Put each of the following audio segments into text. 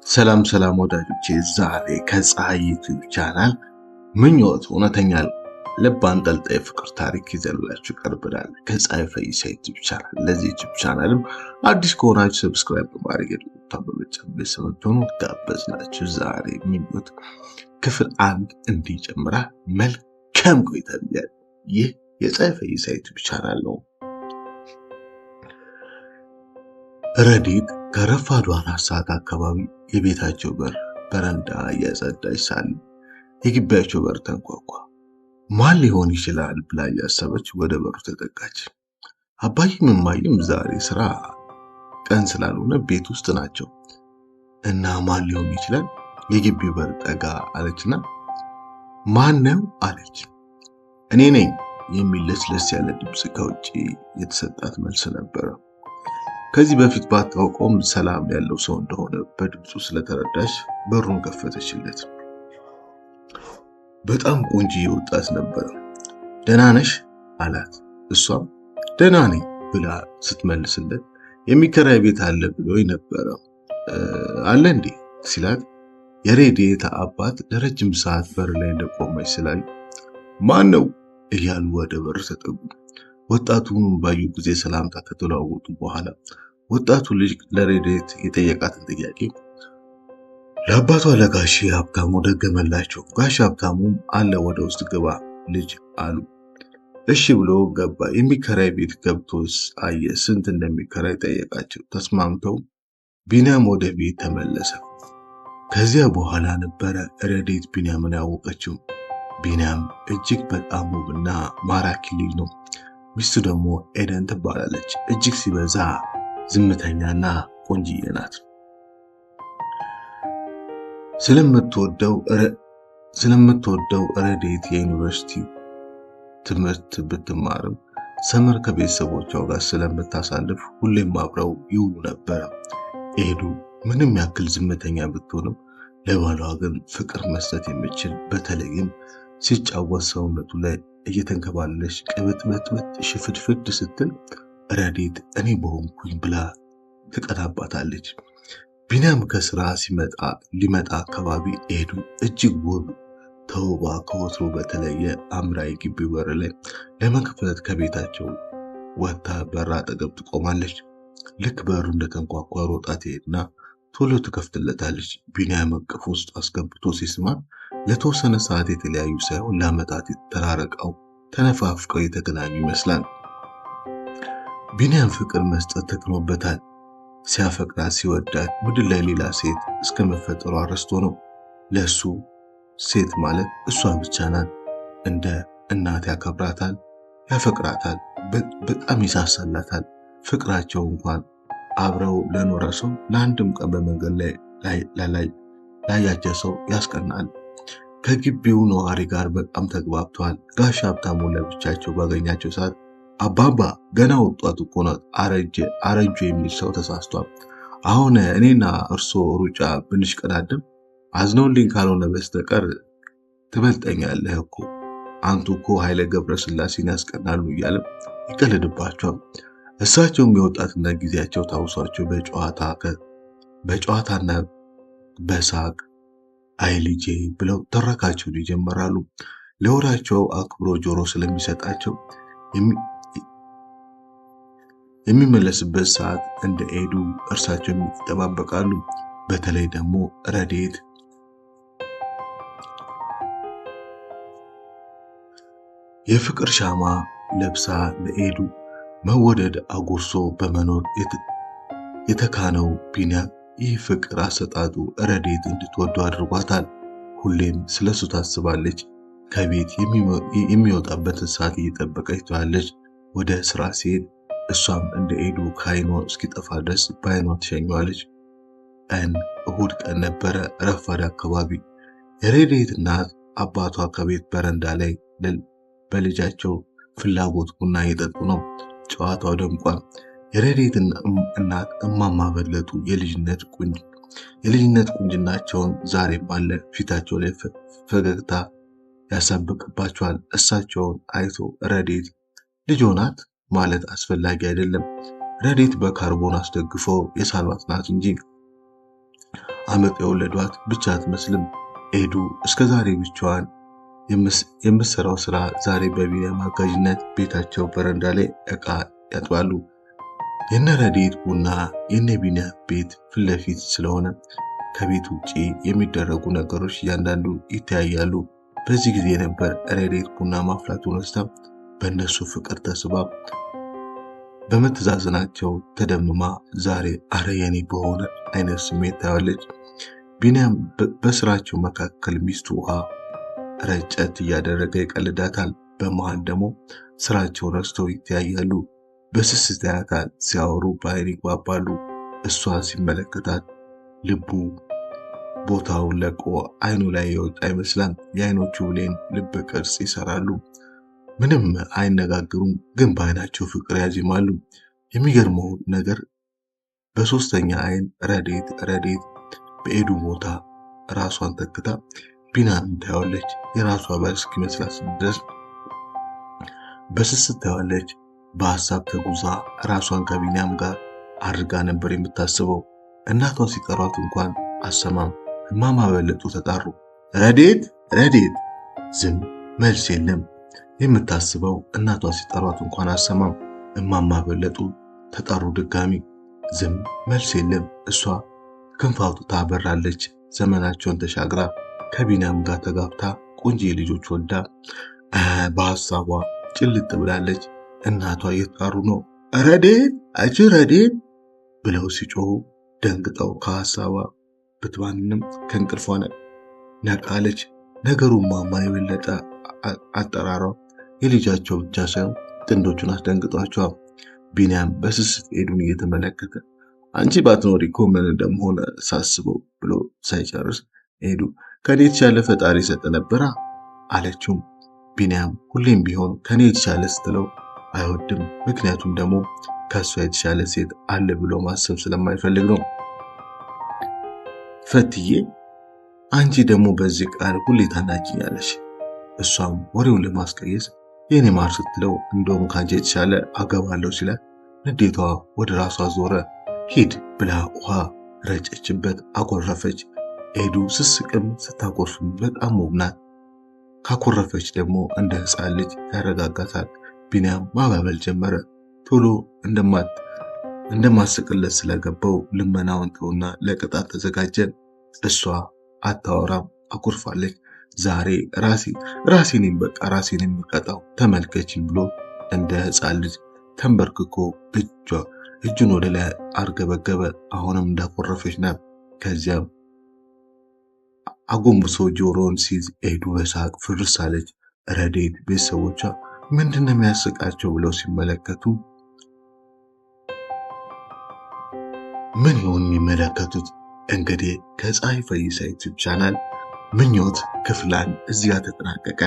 ሰላም ሰላም ወዳጆቼ፣ ዛሬ ከፀሐይ ዩቲዩብ ቻናል ምኞት እውነተኛ ልብ አንጠልጣይ ፍቅር ታሪክ ይዘንላችሁ ቀርበናል። ከፀሐይ ፈይሳ ዩቲዩብ ቻናል። ለዚህ ዩቲዩብ ቻናልም አዲስ ከሆናችሁ ሰብስክራይብ በማድረግ የደወሉን በመጫን ቤተሰብ እንድትሆኑ ጋበዝናችሁ። ዛሬ ምኞት ክፍል 1 እንዲጀምራል። መልካም ቆይታ ብያለሁ። ይህ የፀሐይ ፈይሳ ዩቲዩብ ቻናል ነው። ረዲት ከረፋዱ 4 ሰዓት አካባቢ የቤታቸው በረንዳ እያጸዳች ሳለ የግቢያቸው በር ተንኳኳ። ማን ሊሆን ይችላል ብላ እያሰበች ወደ በሩ ተጠጋች። አባዬም እማዬም ዛሬ ስራ ቀን ስላልሆነ ቤት ውስጥ ናቸው እና ማን ሊሆን ይችላል? የግቢው በር ጠጋ አለችና ማን ነው አለች። እኔ ነኝ የሚል ለስለስ ያለ ድምፅ ከውጭ የተሰጣት መልስ ነበረ። ከዚህ በፊት ባታውቀውም ሰላም ያለው ሰው እንደሆነ በድምፁ ስለተረዳች በሩን ከፈተችለት። በጣም ቆንጆ ወጣት ነበረ። ደህና ነሽ አላት። እሷም ደህና ነኝ ብላ ስትመልስለት የሚከራይ ቤት አለ ብሎኝ ነበረ አለ እንዴ ሲላት የሬዲየት አባት ለረጅም ሰዓት በር ላይ እንደቆመች ስላዩ ማን ነው እያሉ ወደ በር ተጠጉ። ወጣቱን ባዩ ጊዜ ሰላምታ ከተለዋወጡ በኋላ ወጣቱ ልጅ ለሬዲየት የጠየቃትን ጥያቄ ለአባቷ ለጋሽ ሀብታሙ ደገመላቸው። ጋሽ ሀብታሙም አለ ወደ ውስጥ ግባ ልጅ አሉ። እሺ ብሎ ገባ። የሚከራይ ቤት ገብቶስ አየ። ስንት እንደሚከራይ ጠየቃቸው። ተስማምተው ቢንያም ወደ ቤት ተመለሰ። ከዚያ በኋላ ነበረ ረዲት ቢንያምን ያወቀችው። ቢንያም እጅግ በጣም ውብና ማራኪ ልጅ ነው። ሚስቱ ደግሞ ኤደን ትባላለች። እጅግ ሲበዛ ዝምተኛና ቆንጂዬ ናት። ስለምትወደው ረዲት የዩኒቨርሲቲ ትምህርት ብትማርም ሰመር ከቤተሰቦቿ ጋር ስለምታሳልፍ ሁሌም አብረው ይውሉ ነበረ። ኤዱ ምንም ያክል ዝምተኛ ብትሆንም ለባሏ ግን ፍቅር መስጠት የምችል፣ በተለይም ሲጫወት ሰውነቱ ላይ እየተንከባለች ቅብጥብጥ ሽፍድፍድ ስትል ረዲት እኔ በሆንኩኝ ብላ ትቀናባታለች። ቢንያም ከስራ ሊመጣ አካባቢ ኤዱ እጅግ ውብ ተውባ ከወትሮ በተለየ አምራ የግቢው በር ላይ ለመክፈት ከቤታቸው ወጥታ በር አጠገብ ትቆማለች። ልክ በሩ እንደተንኳኳ ሮጣ ትሄድና ቶሎ ትከፍትለታለች። ቢንያም እቅፍ ውስጥ አስገብቶ ሲስማት ለተወሰነ ሰዓት የተለያዩ ሳይሆን ለዓመታት ተራርቀው ተነፋፍቀው የተገናኙ ይመስላል። ቢንያም ፍቅር መስጠት ተክኖበታል። ሲያፈቅራት ሲወዳት ምድር ላይ ሌላ ሴት እስከመፈጠሯ ረስቶ ነው። ለሱ ሴት ማለት እሷ ብቻ ናት። እንደ እናት ያከብራታል፣ ያፈቅራታል፣ በጣም ይሳሳላታል። ፍቅራቸው እንኳን አብረው ለኖረ ሰው ለአንድም ቀን በመንገድ ላይ ላያቸ ሰው ያስቀናል። ከግቢው ነዋሪ ጋር በጣም ተግባብተዋል። ጋሽ ሀብታሙ ለብቻቸው ባገኛቸው ሰዓት አባባ ገና ወጣት እኮ ነው፣ አረጁ የሚል ሰው ተሳስቷል። አሁን እኔና እርሶ ሩጫ ብንሽቀዳድም አዝነውልኝ ካልሆነ በስተቀር ትበልጠኛለህ እኮ አንቱ እኮ ኃይለ ገብረ ስላሴን ያስቀናሉ እያለም ይቀልድባቸዋል። እሳቸውም የወጣትነት ጊዜያቸው ታውሷቸው በጨዋታና በሳቅ አይ ልጄ ብለው ተረካቸውን ይጀምራሉ። ለወራቸው አክብሮ ጆሮ ስለሚሰጣቸው የሚመለስበት ሰዓት እንደ ኤዱ እርሳቸው ይጠባበቃሉ። በተለይ ደግሞ ረዲት የፍቅር ሻማ ለብሳ ለኤዱ መወደድ አጉርሶ በመኖር የተካነው ቢንያም ይህ ፍቅር አሰጣጡ ረዲት እንድትወደው አድርጓታል። ሁሌም ስለሱ ታስባለች። ከቤት የሚወጣበትን ሰዓት እየጠበቀች ትዋለች። ወደ ስራ ሲሄድ እሷም እንደ ኤዱ ከዓይኗ እስኪጠፋ ድረስ በዓይኗ ትሸኘዋለች። እሁድ ቀን ነበረ። ረፋድ አካባቢ የረዲት እናት አባቷ ከቤት በረንዳ ላይ በልጃቸው ፍላጎት ቡና እየጠጡ ነው። ጨዋታው ደምቋል። የረዲት እናት እማማ በለጡ የልጅነት ቁንጅናቸውን ዛሬም አለ። ፊታቸው ላይ ፈገግታ ያሳብቅባቸዋል። እሳቸውን አይቶ ረዲት ልጅ ናት ማለት አስፈላጊ አይደለም። ረዲት በካርቦን አስደግፎ የሳሏት ናት እንጂ አመት የወለዷት ብቻ አትመስልም። ኤዱ እስከዛሬ ብቻዋን የምትሰራው ስራ ዛሬ በቢንያም አጋዥነት ቤታቸው በረንዳ ላይ ዕቃ ያጥባሉ። የነ ረዴት ቡና የነ ቢንያም ቤት ፊት ለፊት ስለሆነ ከቤት ውጪ የሚደረጉ ነገሮች እያንዳንዱ ይተያያሉ። በዚህ ጊዜ ነበር ረዴት ቡና ማፍላቱን ወስዳ በእነሱ ፍቅር ተስባ በመተዛዘናቸው ተደምማ ዛሬ አረ የኔ በሆነ አይነት ስሜት ታያለች። ቢንያም በስራቸው መካከል ሚስቱ ውሃ ረጨት እያደረገ ይቀልዳታል። በመሃል ደግሞ ስራቸውን ረስተው ይተያያሉ። በስስት ያያታል። ሲያወሩ በአይን ይግባባሉ። እሷ ሲመለከታት ልቡ ቦታውን ለቆ አይኑ ላይ የወጣ ይመስላል። የአይኖቹ ብሌን ልብ ቅርጽ ይሰራሉ። ምንም አይነጋገሩም፣ ግን በአይናቸው ፍቅር ያዜማሉ። የሚገርመው ነገር በሶስተኛ አይን ረዴት በኤዱ ቦታ ራሷን ተክታ ቢንያምን ታያለች። የራሷ ባል እስኪመስላት ድረስ በስስት ታያለች። በሀሳብ ተጉዛ ራሷን ከቢንያም ጋር አድርጋ ነበር የምታስበው። እናቷ ሲጠሯት እንኳን አሰማም። እማማ በለጡ ተጣሩ። ረዴት ዝም፣ መልስ የለም። የምታስበው እናቷ ሲጠሯት እንኳን አሰማም። እማማ በለጡ ተጣሩ ድጋሚ፣ ዝም፣ መልስ የለም። እሷ ክንፍ አውጥታ በራለች። ዘመናቸውን ተሻግራ ከቢንያም ጋር ተጋብታ ቆንጆ ልጆች ወልዳ በሀሳቧ ጭልጥ ብላለች። እናቷ እየተጣሩ ነው። ረዴት ብለው ሲጮሁ ደንግጠው ከሀሳቧ ብትባንንም ከእንቅልፏ ነቃለች። ነገሩ ማማ የበለጠ አጠራሯ የልጃቸው ብቻ ሳይሆን ጥንዶቹን አስደንግጧቸዋል። ቢንያም በስስት ኤዱን እየተመለከተ አንቺ ባትኖሪ እኮ ምን እንደመሆነ ሳስበው ብሎ ሳይጨርስ ኤዱ ከኔ የተሻለ ፈጣሪ ሰጠ ነበራ አለችው። ቢንያም ሁሌም ቢሆን ከኔ የተሻለ ስትለው አይወድም። ምክንያቱም ደግሞ ከሷ የተሻለ ሴት አለ ብሎ ማሰብ ስለማይፈልግ ነው። ፈትዬ አንቺ ደግሞ በዚህ ቃል ሁሌ ታናጅኛለሽ። እሷም ወሬውን ለማስቀየስ የኔ ማር ስትለው እንደውም ካንቺ የተሻለ አገባለሁ ሲላት ንዴቷ ወደ ራሷ ዞረ። ሂድ ብላ ውሃ ረጨችበት፣ አኮረፈች። ኤዱ ስስቅም ስታኮርፍም በጣም ውብ ናት። ካኮረፈች ደግሞ እንደ ሕፃን ልጅ ያረጋጋታል። ቢንያም ማባበል ጀመረ። ቶሎ እንደማስቅለት ስለገባው ልመናውን ተውና ለቅጣት ተዘጋጀ። እሷ አታወራም፣ አኩርፋለች። ዛሬ ራሴን የሚቀጣው ተመልከችኝ ብሎ እንደ ሕፃን ልጅ ተንበርክኮ እጁን ወደ ላይ አርገበገበ። አሁንም እንዳኮረፈች ናት። ከዚያም አጎንብሶ ጆሮውን ሲይዝ ኤዱ በሳቅ ፍርስ አለች። ረዴት ቤተሰቦቿ ምንድነው የሚያስቃቸው ብለው ሲመለከቱ ምን ይሆን የሚመለከቱት? እንግዲህ ከፀሐይ ፈይሳ ዩቲዩብ ቻናል ምኞት ክፍል 1 እዚህ ጋር ተጠናቀቀ።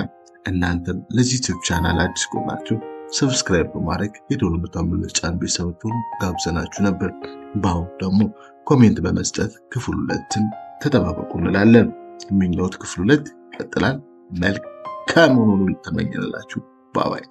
እናንተም ለዚህ ዩቲዩብ ቻናል አዲስ ከሆናችሁ ሰብስክራይብ በማድረግ የደወል ምልክቱን በመጫን ቤተሰብ ትሁኑ ጋብዘናችሁ ነበር። በአሁን ደግሞ ኮሜንት በመስጠት ክፍል 2ን ተጠባበቁ እንላለን። ምኞት ክፍል 2 ይቀጥላል። መልካም ሆኖ ተመኘንላችሁ። ባባይ